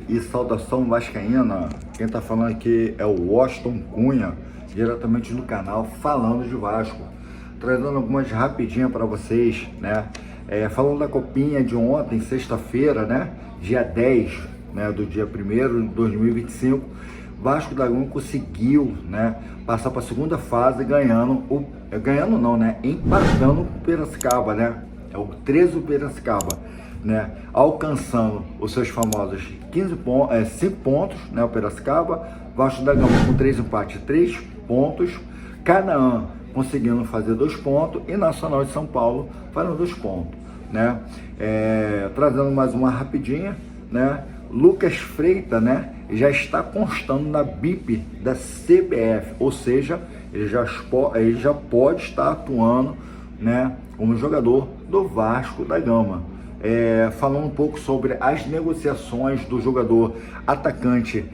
e saudação vascaína. Quem tá falando aqui é o Washington Cunha, diretamente do canal Falando de Vasco, trazendo algumas rapidinhas para vocês, né? Falando da copinha de ontem, sexta-feira, né? Dia 10, né? Do dia 1º de 2025, Vasco da Gama conseguiu, né? Passar para a segunda fase empatando o Piracicaba, né? É o 13 Piracicaba, né? Alcançando os seus famosos 5 pontos, né? O Piracicaba, Vasco da Gama com 3 empates, 3 pontos, Canaã conseguindo fazer 2 pontos e Nacional de São Paulo fazendo 2 pontos, né? Trazendo mais uma rapidinha, né? Lucas Freitas, né? Já está constando na BIP da CBF, ou seja, ele já pode estar atuando, né, como jogador do Vasco da Gama. Falando um pouco sobre as negociações do jogador atacante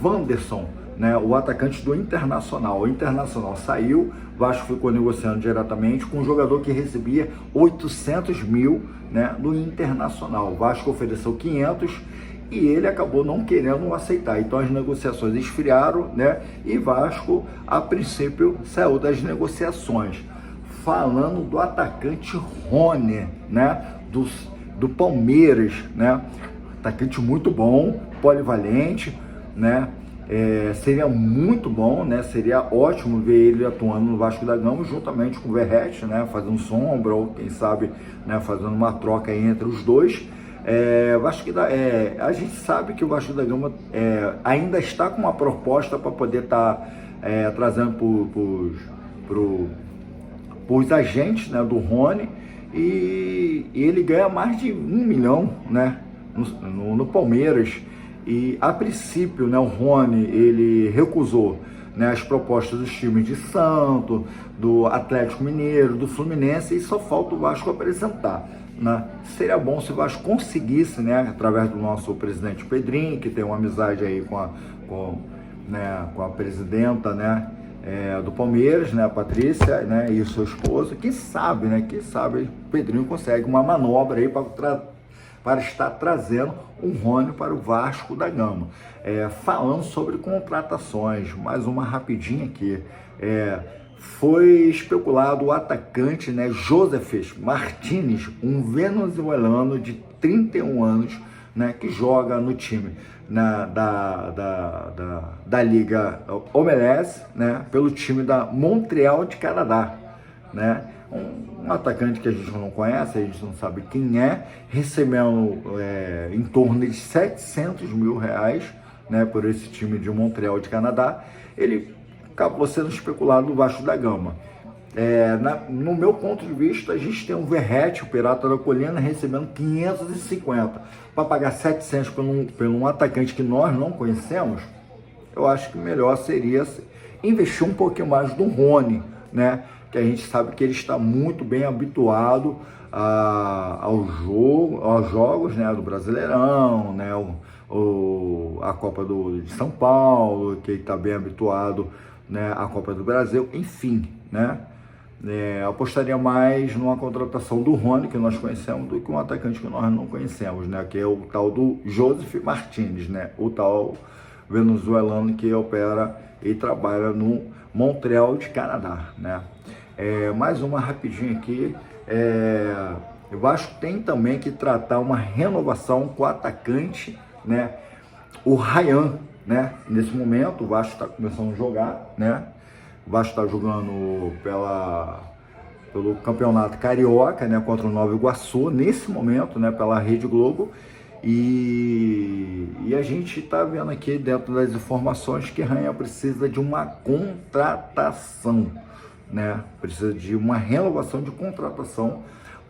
Wanderson, né, o atacante do Internacional. O Internacional saiu, o Vasco ficou negociando diretamente com um jogador que recebia 800 mil, né, do Internacional. O Vasco ofereceu 500 e ele acabou não querendo aceitar. Então as negociações esfriaram, né, e Vasco a princípio saiu das negociações. Falando do atacante Rony, né, do Palmeiras, né, atacante muito bom, polivalente, né, seria muito bom, né, seria ótimo ver ele atuando no Vasco da Gama juntamente com o Verratti, né, fazendo sombra ou quem sabe, né, fazendo uma troca aí entre os dois. A gente sabe que o Vasco da Gama ainda está com uma proposta para poder estar trazendo para os agentes, né, do Rony, e ele ganha mais de 1 milhão, né, no Palmeiras. E a princípio, né, o Rony ele recusou, né, as propostas dos times de Santos, do Atlético Mineiro, do Fluminense, e só falta o Vasco apresentar, né? Seria bom se o Vasco conseguisse, né, através do nosso presidente Pedrinho, que tem uma amizade aí com a presidenta, né, do Palmeiras, né, a Patrícia, né, e o seu esposo. Quem sabe, né, o Pedrinho consegue uma manobra aí para estar trazendo um Rony para o Vasco da Gama. Falando sobre contratações, mais uma rapidinha aqui. Foi especulado o atacante, né, Joseph Martínez, um venezuelano de 31 anos, né, que joga no time da Liga MLS, né, pelo time da Montreal de Canadá, né? Um atacante que a gente não conhece, a gente não sabe quem recebendo em torno de 700 mil reais, né, por esse time de Montreal de Canadá. Ele acabou sendo especulado no Vasco da Gama. No meu ponto de vista, a gente tem um Verratti, o Pirata da Colina, recebendo 550. Para pagar 700 por um atacante que nós não conhecemos, eu acho que melhor seria investir um pouquinho mais no Rony, né? Que a gente sabe que ele está muito bem habituado aos jogos, né, do Brasileirão, né, a Copa de São Paulo, que ele está bem habituado, né, à Copa do Brasil, enfim, né? Apostaria mais numa contratação do Rony, que nós conhecemos, do que um atacante que nós não conhecemos, né, que é o tal do Joseph Martínez, né, o tal venezuelano que opera e trabalha no Montreal de Canadá, né? Mais uma rapidinho aqui. O Vasco tem também que tratar uma renovação com o atacante, né, o Ryan, né? Nesse momento o Vasco está começando a jogar, né? O Vasco está jogando pelo Campeonato Carioca, né, contra o Nova Iguaçu, nesse momento, né, pela Rede Globo. E a gente está vendo aqui dentro das informações que Ryan precisa de uma contratação, né? Precisa de uma renovação de contratação,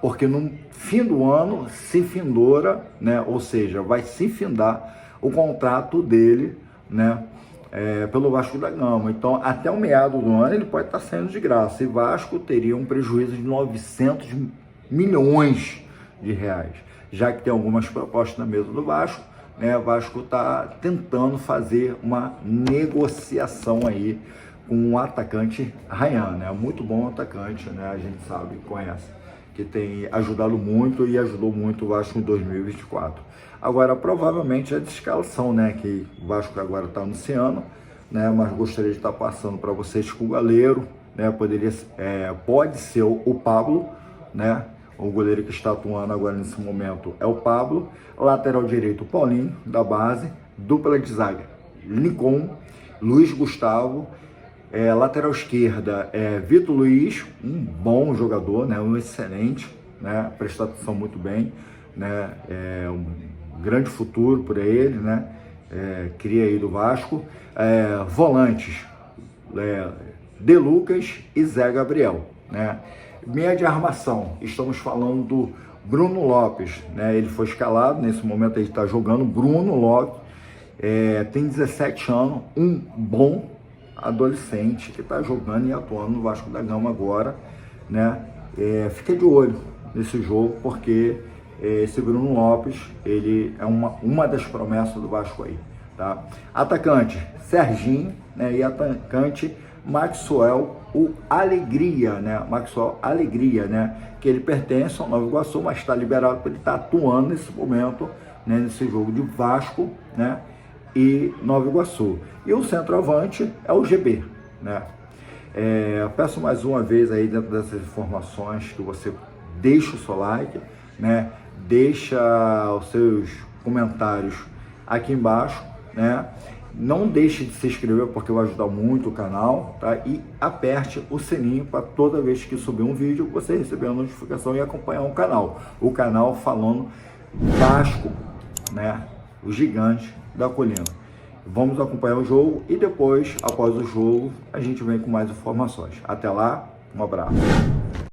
porque no fim do ano se findoura, né? Ou seja, vai se findar o contrato dele, né, pelo Vasco da Gama. Então, até o meado do ano ele pode estar saindo de graça, e Vasco teria um prejuízo de 900 milhões de reais, já que tem algumas propostas na mesa do Vasco, né? O Vasco está tentando fazer uma negociação aí com o atacante Ryan, né? Muito bom atacante, né? A gente sabe, conhece, que tem ajudado muito e ajudou muito o Vasco em 2024. Agora, provavelmente é de escalação, né? Que o Vasco agora está anunciando, né? Mas gostaria de estar passando para vocês que o goleiro, né? Pode ser o Pablo, né? O goleiro que está atuando agora nesse momento é o Pablo. Lateral direito, Paulinho, da base. Dupla de zaga, Lincoln, Luiz Gustavo. Lateral esquerda, Vitor Luiz, um bom jogador, né? Um excelente, né? Presta atenção muito bem, né? Um grande futuro por ele, né? Cria aí do Vasco. Volantes, De Lucas e Zé Gabriel, né? Meia de armação, estamos falando do Bruno Lopes, né? Ele foi escalado, nesse momento ele está jogando. Bruno Lopes tem 17 anos, um bom adolescente que está jogando e atuando no Vasco da Gama agora, né? Fica de olho nesse jogo, porque esse Bruno Lopes, ele é uma das promessas do Vasco aí, tá? Atacante, Serginho, né? E atacante, Maxwell, o Alegria, né? Maxwell Alegria, né? Que ele pertence ao Nova Iguaçu, mas está liberado para ele estar atuando nesse momento, né? Nesse jogo de Vasco, né? E Nova Iguaçu. E o centroavante é o GB, né? Peço mais uma vez aí, dentro dessas informações, que você deixe o seu like, né? Deixa os seus comentários aqui embaixo, né? Não deixe de se inscrever, porque vai ajudar muito o canal, tá? E aperte o sininho para toda vez que subir um vídeo, você receber a notificação e acompanhar o canal. O canal falando Vasco, né? O gigante da colina. Vamos acompanhar o jogo e depois, após o jogo, a gente vem com mais informações. Até lá, um abraço.